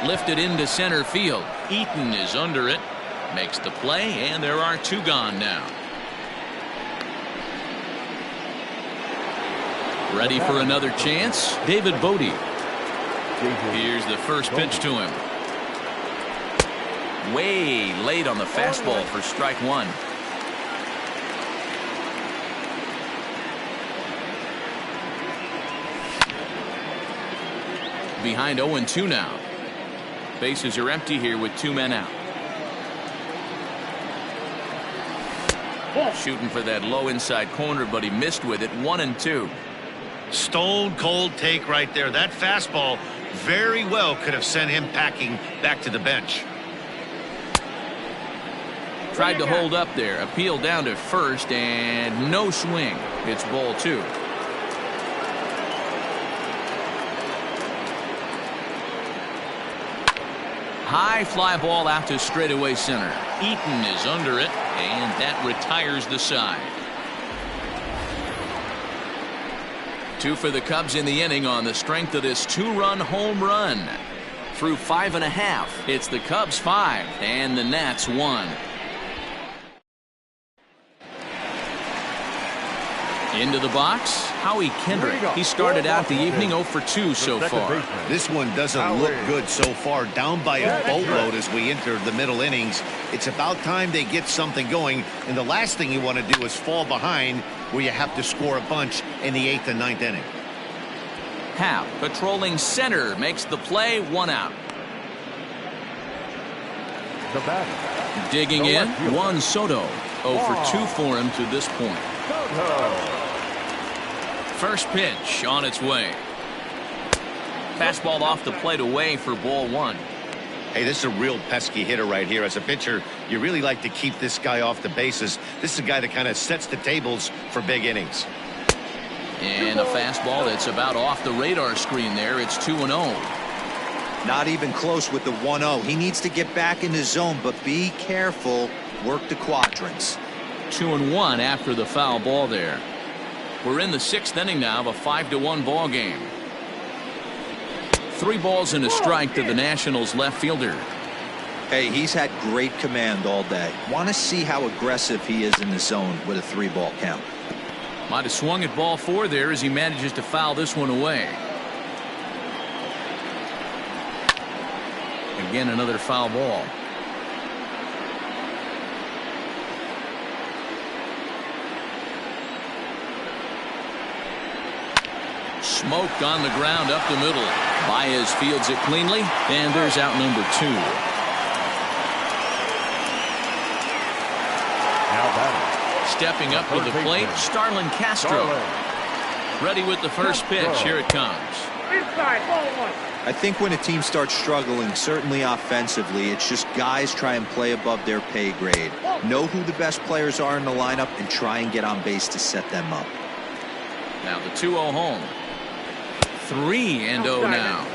Lifted into center field. Eaton is under it. Makes the play, and there are 2 gone now. Ready for another chance? David Bodie. Here's the first pitch to him. Way late on the fastball for strike 1. Behind 0-2 now. Bases are empty here with 2 men out. Shooting for that low inside corner, but he missed with it. 1-2. Stone cold take right there. That fastball very well could have sent him packing back to the bench. Tried to hold up there. Appeal down to first and no swing. It's ball 2. High fly ball out to straightaway center. Eaton is under it, and that retires the side. 2 for the Cubs in the inning on the strength of this 2-run home run. Through 5.5, it's the Cubs 5 and the Nats 1. Into the box, Howie Kendrick. He started out the evening 0 for 2 so far. This one doesn't look good so far. Down by a boatload as we enter the middle innings. It's about time they get something going, and the last thing you want to do is fall behind where you have to score a bunch in the 8th and 9th inning. Happ patrolling center makes the play. 1 out. The batter. Digging in, Juan Soto. 0 for 2 for him to this point. First pitch on its way. Fastball off the plate away for ball 1. Hey, this is a real pesky hitter right here. As a pitcher, you really like to keep this guy off the bases. This is a guy that kind of sets the tables for big innings. And a fastball that's about off the radar screen there. It's 2-0. Not even close with the 1-0. He needs to get back in the zone, but be careful. Work the quadrants. 2-1 after the foul ball there. We're in the 6th inning now of a 5-1 ball game. 3 balls and a strike to the Nationals left fielder. Hey, he's had great command all day. Want to see how aggressive he is in the zone with a 3-ball count. Might have swung at ball 4 there as he manages to foul this one away. Again, another foul ball. Smoked on the ground up the middle. Baez fields it cleanly, and there's out number 2. Now batting. Stepping up to the plate, Starlin Castro. Ready with the first pitch. Here it comes. Inside ball 1. I think when a team starts struggling, certainly offensively, it's just guys try and play above their pay grade. Know who the best players are in the lineup and try and get on base to set them up. Now the 2-0 home. 3-0 now.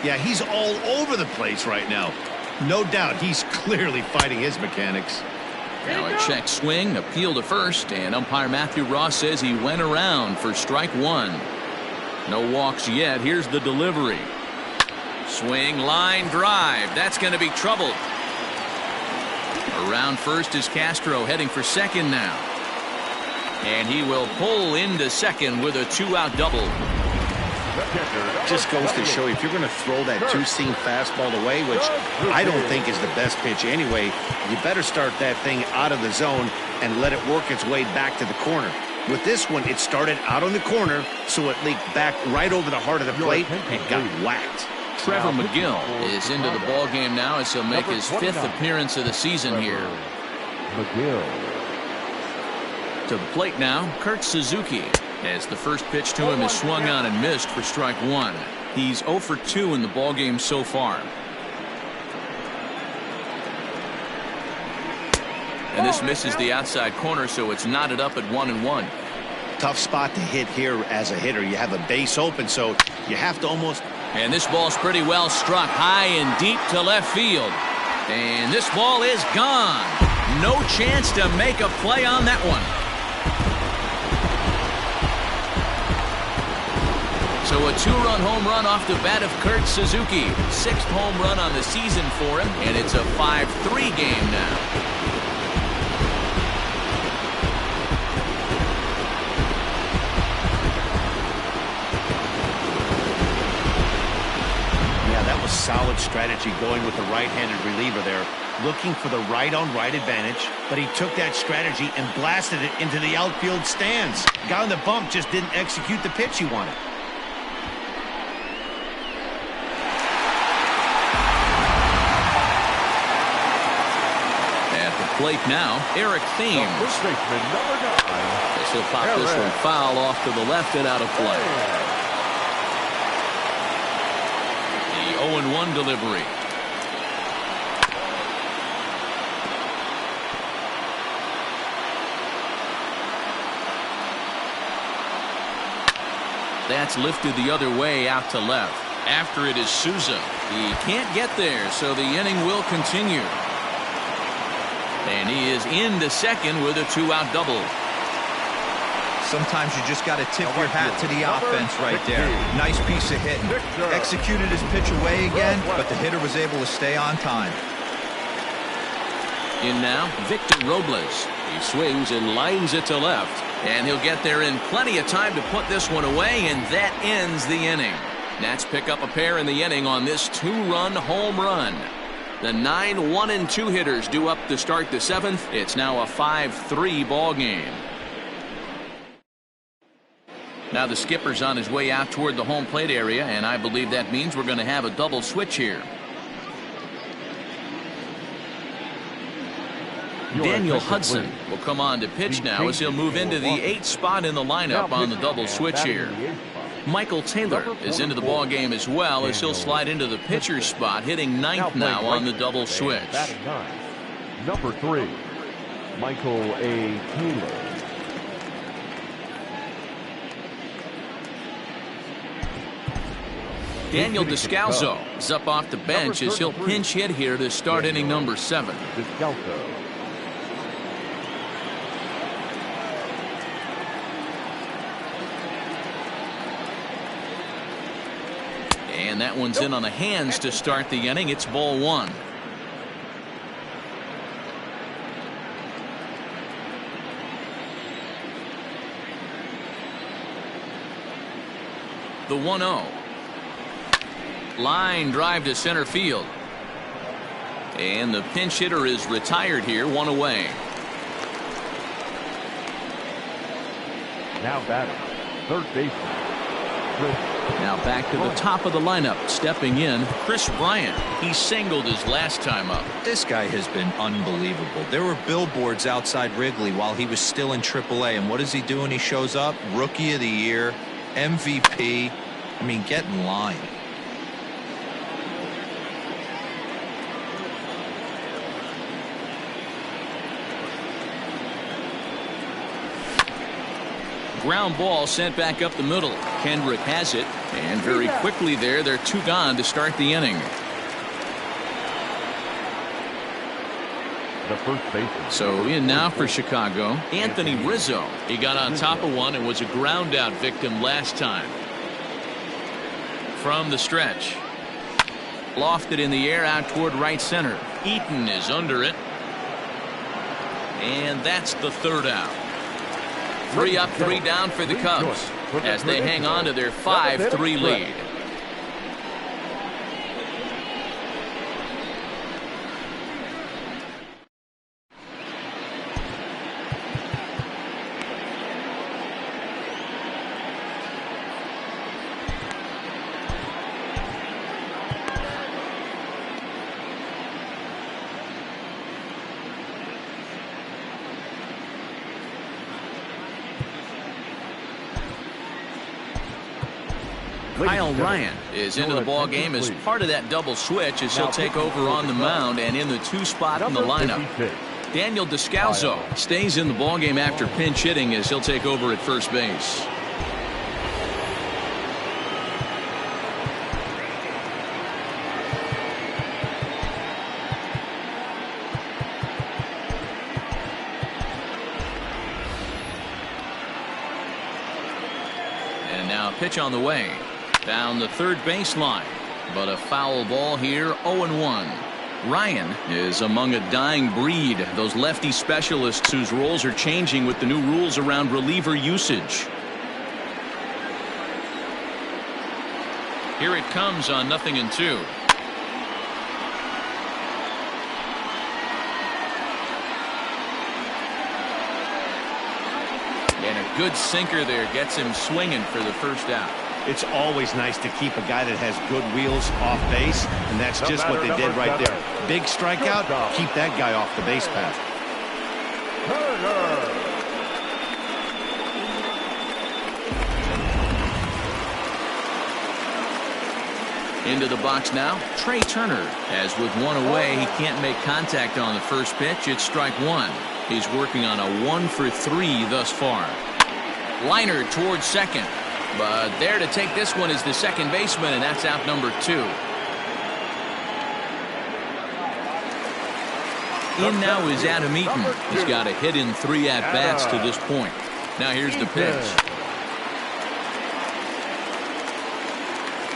Yeah, he's all over the place right now. No doubt he's clearly fighting his mechanics. Now a check swing, appeal to first, and umpire Matthew Ross says he went around for strike 1. No walks yet. Here's the delivery. Swing, line drive. That's going to be trouble. Around first is Castro, heading for second now. And he will pull into second with a 2-out double. Just goes to show you, if you're going to throw that two-seam fastball away, which I don't think is the best pitch anyway, you better start that thing out of the zone and let it work its way back to the corner. With this one, it started out on the corner, so it leaked back right over the heart of the plate and got whacked. Trevor McGill is into the ball game now as he'll make his 5th appearance of the season here. McGill. To the plate now, Kurt Suzuki, as the first pitch to him is swung on and missed for strike 1. He's 0 for 2 in the ball game so far. And this misses the outside corner, so it's knotted up at 1-1. Tough spot to hit here as a hitter. You have a base open, so you have to almost... And this ball's pretty well struck high and deep to left field. And this ball is gone. No chance to make a play on that one. So a 2-run home run off the bat of Kurt Suzuki. 6th home run on the season for him, and it's a 5-3 game now. Yeah, that was solid strategy going with the right-handed reliever there. Looking for the right-on-right advantage, but he took that strategy and blasted it into the outfield stands. Guy on the bump just didn't execute the pitch he wanted. Plate now, Eric Thames. First baseman, number 9. As he'll pop this one foul off to the left and out of play. The 0-1 delivery. That's lifted the other way out to left. After it is Souza. He can't get there, so the inning will continue. And he is into second with a 2-out double. Sometimes you just got to tip your hat to the offense right there. Nice piece of hitting. Executed his pitch away again, but the hitter was able to stay on time. In now, Victor Robles. He swings and lines it to left. And he'll get there in plenty of time to put this one away, and that ends the inning. Nats pick up a pair in the inning on this 2-run home run. The 9 1-2 hitters due up to start the 7th. It's now a 5-3 ball game. Now the skipper's on his way out toward the home plate area, and I believe that means we're going to have a double switch here. Daniel Hudson will come on to pitch now as he'll move into the 8th spot in the lineup on the double switch here. Michael Taylor is into the ball game as well as he'll slide into the pitcher's spot, hitting 9th now on the double switch. Number 3, Michael A. Taylor. Daniel Descalso is up off the bench as he'll pinch hit here to start inning number 7. Descalso. And that one's in on the hands to start the inning. It's ball 1. The 1-0. Line drive to center field. And the pinch hitter is retired here, 1 away. Now batting, third baseman, Chris. Now back to the top of the lineup. Stepping in, Chris Bryant. He singled his last time up. This guy has been unbelievable. There were billboards outside Wrigley while he was still in AAA. And what is he doing? He shows up, Rookie of the Year, MVP. I mean, get in line. Ground ball sent back up the middle. Kendrick has it, and very quickly there, they're 2 gone to start the inning. The first baseman. So in now for Chicago, Anthony Rizzo. He got on top of one and was a ground out victim last time. From the stretch. Lofted in the air out toward right center. Eaton is under it. And that's the 3rd out. 3 up, 3 down for the Cubs as they hang on to their 5-3 lead. Kyle Ryan is into the ball game as part of that double switch as he'll take over on the mound and in the 2 spot in the lineup. Daniel Descalzo stays in the ball game after pinch hitting as he'll take over at first base. And now pitch on the way. Down the third baseline, but a foul ball here, 0-1. Ryan is among a dying breed, those lefty specialists whose roles are changing with the new rules around reliever usage. Here it comes on 0-2. And a good sinker there gets him swinging for the first out. It's always nice to keep a guy that has good wheels off base, and that's just what they did right there. Big strikeout, keep that guy off the base path. Into the box now, Trey Turner. As with 1 away, he can't make contact on the first pitch. It's strike 1. He's working on a 1 for 3 thus far. Liner towards second. But there to take this one is the second baseman, and that's out number 2. In now is Adam Eaton. He's got a hit in 3 at-bats to this point. Now here's the pitch.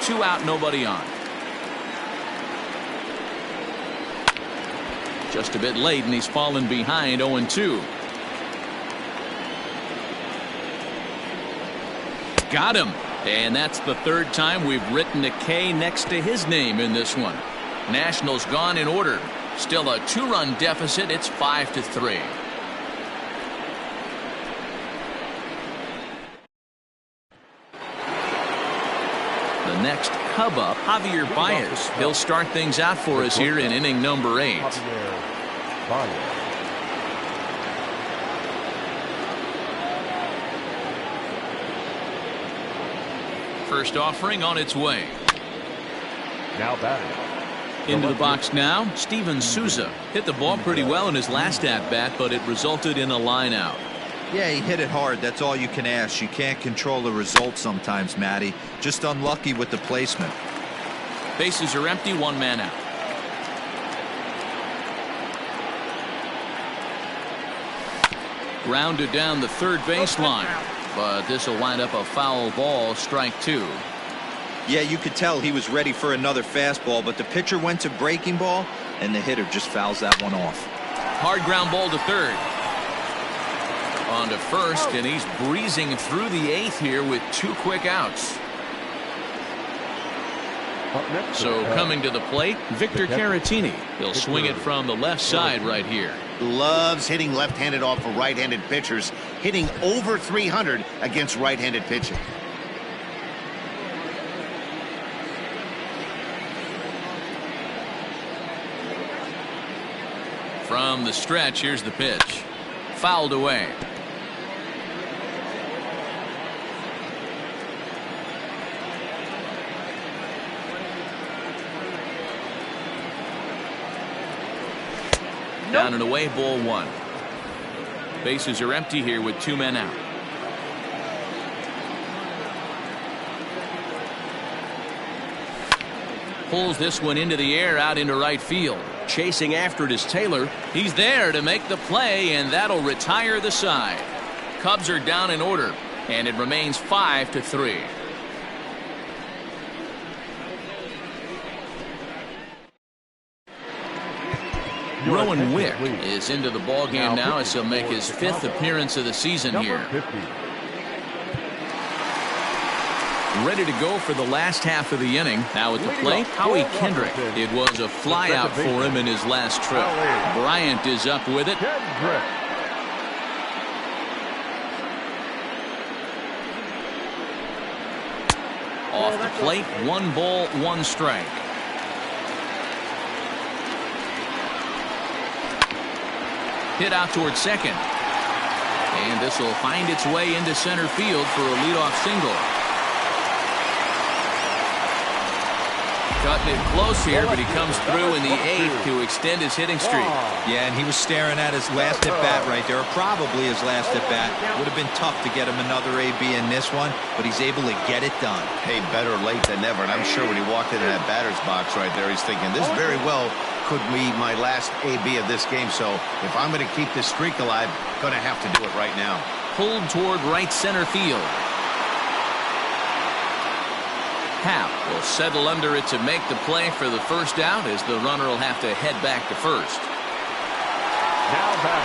2 out, nobody on. Just a bit late, and he's fallen behind 0-2. Got him. And that's the 3rd time we've written a K next to his name in this one. Nationals gone in order. Still a 2-run deficit. It's 5-3. The next Cub up, Javier Baez. He'll start things out for us here in inning number 8. First offering on its way. Now batting. Into the box now, Steven Souza. Hit the ball pretty well in his last at-bat, but it resulted in a line out. Yeah, he hit it hard. That's all you can ask. You can't control the result sometimes, Matty. Just unlucky with the placement. Bases are empty, 1 man out. Grounded down the third baseline. But this will wind up a foul ball, strike 2. Yeah, you could tell he was ready for another fastball, but the pitcher went to breaking ball, and the hitter just fouls that one off. Hard ground ball to third. On to first, and he's breezing through the 8th here with 2 quick outs. So coming to the plate, Victor Caratini. He'll swing it from the left side right here. Loves hitting left-handed off of right-handed pitchers, hitting over 300 against right-handed pitching. From the stretch, here's the pitch. Fouled away. Down and away, ball 1. Bases are empty here with 2 men out. Pulls this one into the air out into right field. Chasing after it is Taylor. He's there to make the play, and that'll retire the side. Cubs are down in order, and it remains 5-3. Rowan Wick is into the ball game now as he'll make his 5th appearance of the season here. Ready to go for the last half of the inning. Now at the plate, Howie Kendrick. It was a fly out for him in his last trip. Bryant is up with it. Off the plate, 1 ball, 1 strike. Hit out towards second. And this will find its way into center field for a leadoff single. Cutting it close here, but he comes through in the 8th to extend his hitting streak. Yeah, and he was staring at his last at-bat right there, or probably his last at-bat. Would have been tough to get him another AB in this one, but he's able to get it done. Hey, better late than never, and I'm sure when he walked into that batter's box right there, he's thinking, this very well could be my last AB of this game, so if I'm going to keep this streak alive, I'm going to have to do it right now. Pulled toward right center field. Happ will settle under it to make the play for the first out, as the runner will have to head back to first.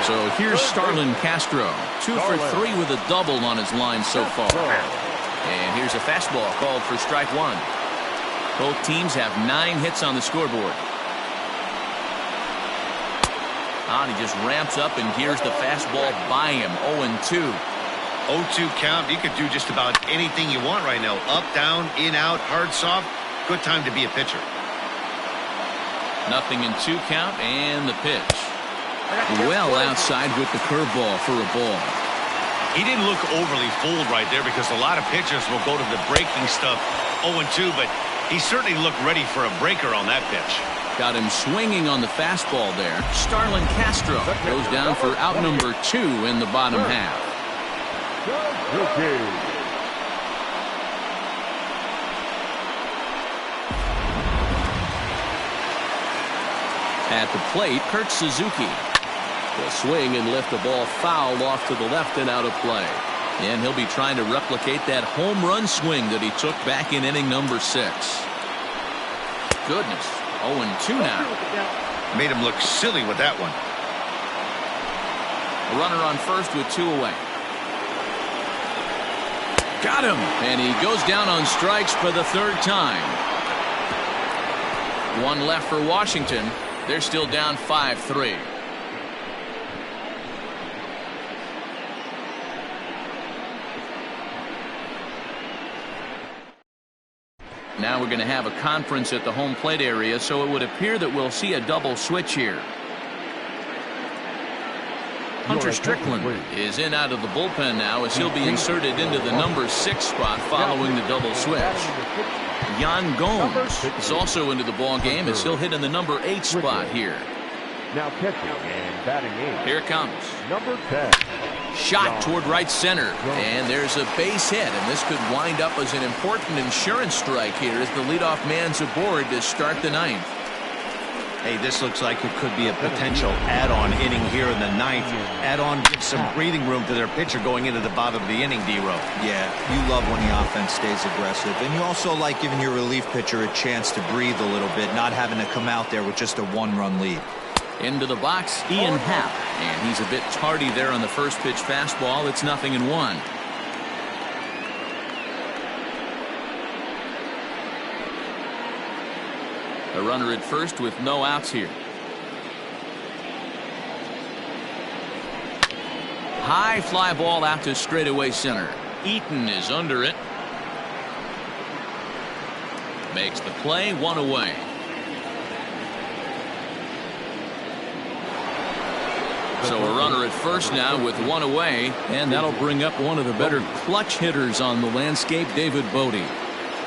So here's Starlin Castro, 2 for 3 with a double on his line so far. And here's a fastball called for strike 1. Both teams have 9 hits on the scoreboard. And he just ramps up and gears the fastball by him. 0-2. 0-2 count. You could do just about anything you want right now. Up, down, in, out, hard, soft. Good time to be a pitcher. 0-2 count, and the pitch. Well outside with the curveball for a ball. He didn't look overly fooled right there, because a lot of pitchers will go to the breaking stuff 0-2, but he certainly looked ready for a breaker on that pitch. Got him swinging on the fastball there. Starlin Castro goes down for out number 2 in the bottom half. At the plate, Kurt Suzuki will swing and lift the ball foul off to the left and out of play. And he'll be trying to replicate that home run swing that he took back in inning number 6. Goodness, 0-2 now. Made him look silly with that one. A runner on first with 2 away. Got him, and he goes down on strikes for the 3rd time. 1 left for Washington. They're still down 5-3. Now we're going to have a conference at the home plate area, so it would appear that we'll see a double switch here. Hunter Strickland is in out of the bullpen now, as he'll be inserted into the number 6 spot following the double switch. Yan Gomes is also into the ball game, as he'll hit in the number 8 spot here. Now catching and batting in. Here comes number 10. Shot toward right center, and there's a base hit, and this could wind up as an important insurance strike here as the leadoff man's aboard to start the 9th. Hey, this looks like it could be a potential add-on inning here in the 9th. Add-on gives some breathing room to their pitcher going into the bottom of the inning, D-Row. Yeah, you love when the offense stays aggressive. And you also like giving your relief pitcher a chance to breathe a little bit, not having to come out there with just a 1-run lead. Into the box, Ian Happ. And he's a bit tardy there on the first pitch fastball. It's 0-1. A runner at first with no outs here. High fly ball out to straightaway center. Eaton is under it. Makes the play, 1 away. So a runner at first now with 1 away, and that'll bring up one of the better clutch hitters on the landscape, David Bodie.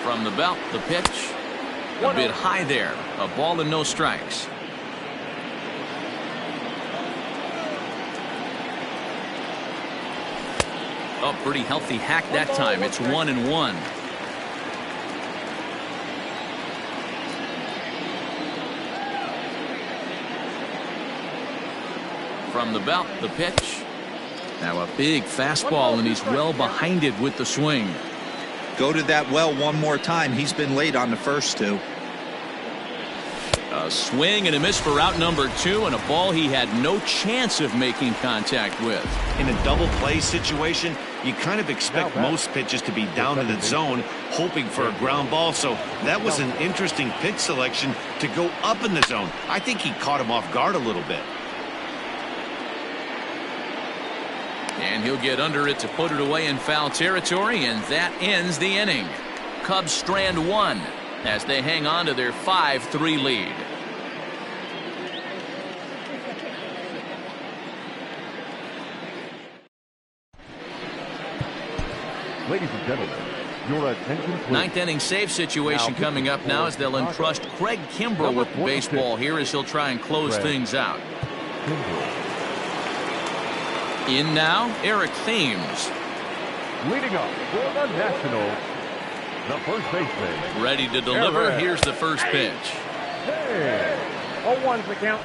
From the belt, the pitch. A bit high there. A ball and no strikes. Oh, pretty healthy hack that time. It's 1-1. From the belt, the pitch. Now a big fastball, and he's well behind it with the swing. Go to that well one more time. He's been late on the first 2. A A swing and a miss for out number 2, and a ball he had no chance of making contact with. In a double play situation, you kind of expect most pitches to be down in the zone, hoping for a ground ball. So that was an interesting pitch selection to go up in the zone. I think he caught him off guard a little bit. And he'll get under it to put it away in foul territory, and that ends the inning. Cubs strand 1 as they hang on to their 5-3 lead. Ladies and gentlemen, your attention please. Ninth inning save situation coming up now as they'll entrust Craig Kimbrell with the baseball here as he'll try and close things out. In now, Eric Thames. Leading up for the Nationals, the first baseman. Ready to deliver. Here's the first pitch. Hey. 0-1's the count.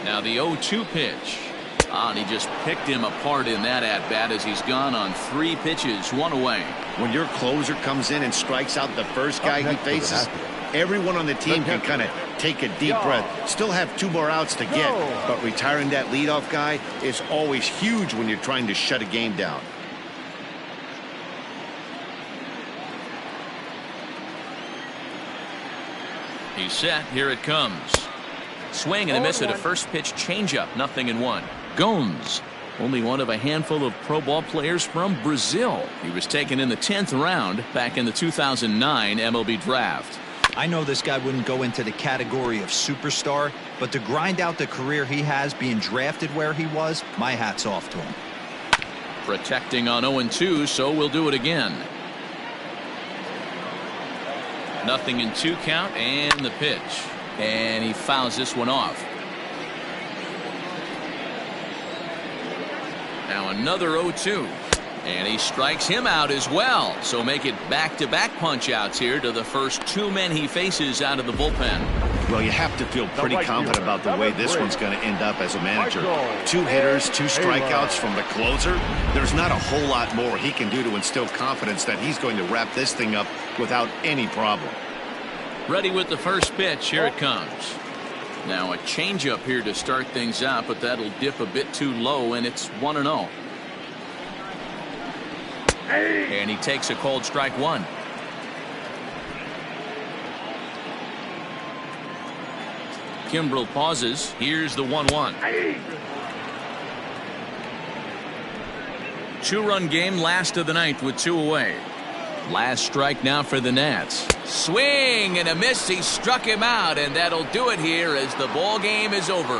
Now the 0-2 pitch. And he just picked him apart in that at-bat as he's gone on 3 pitches, 1 away. When your closer comes in and strikes out the first guy he faces, everyone on the team can kind of take a deep breath. Still have 2 more outs to get, but retiring that leadoff guy is always huge when you're trying to shut a game down. He's set. Here it comes. Swing and a miss at a first pitch changeup. 0-1. Gomes, only one of a handful of pro ball players from Brazil. He was taken in the 10th round back in the 2009 MLB draft. I know this guy wouldn't go into the category of superstar, but to grind out the career he has being drafted where he was, my hat's off to him. Protecting on 0-2, so we'll do it again. 0-2 count and the pitch. And he fouls this one off. Now another 0-2. And he strikes him out as well. So make it back-to-back punch-outs here to the first 2 men he faces out of the bullpen. Well, you have to feel pretty confident about the way this one's going to end up as a manager. 2 hitters, 2 strikeouts from the closer. There's not a whole lot more he can do to instill confidence that he's going to wrap this thing up without any problem. Ready with the first pitch. Here it comes. Now a changeup here to start things out, but that'll dip a bit too low, and it's 1-0. And he takes a cold strike 1. Kimbrell pauses. Here's the 1-1. 2-run game, last of the ninth with 2 away. Last strike now for the Nats. Swing and a miss. He struck him out, and that'll do it here as the ball game is over.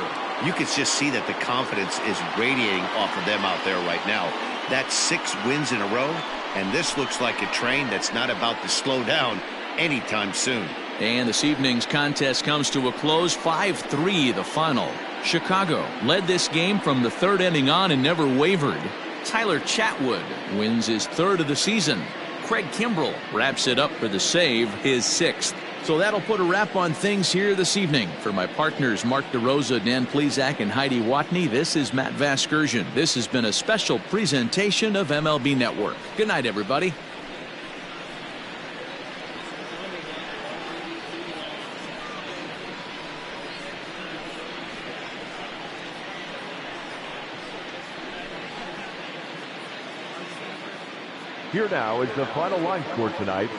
You can just see that the confidence is radiating off of them out there right now. That's 6 wins in a row, and this looks like a train that's not about to slow down anytime soon. And this evening's contest comes to a close. 5-3 the final. Chicago led this game from the 3rd inning on and never wavered. Tyler Chatwood wins his 3rd of the season. Craig Kimbrell wraps it up for the save, his 6th. So that'll put a wrap on things here this evening. For my partners Mark DeRosa, Dan Plesac, and Heidi Watney, this is Matt Vasgersian. This has been a special presentation of MLB Network. Good night, everybody. Here now is the final line score tonight.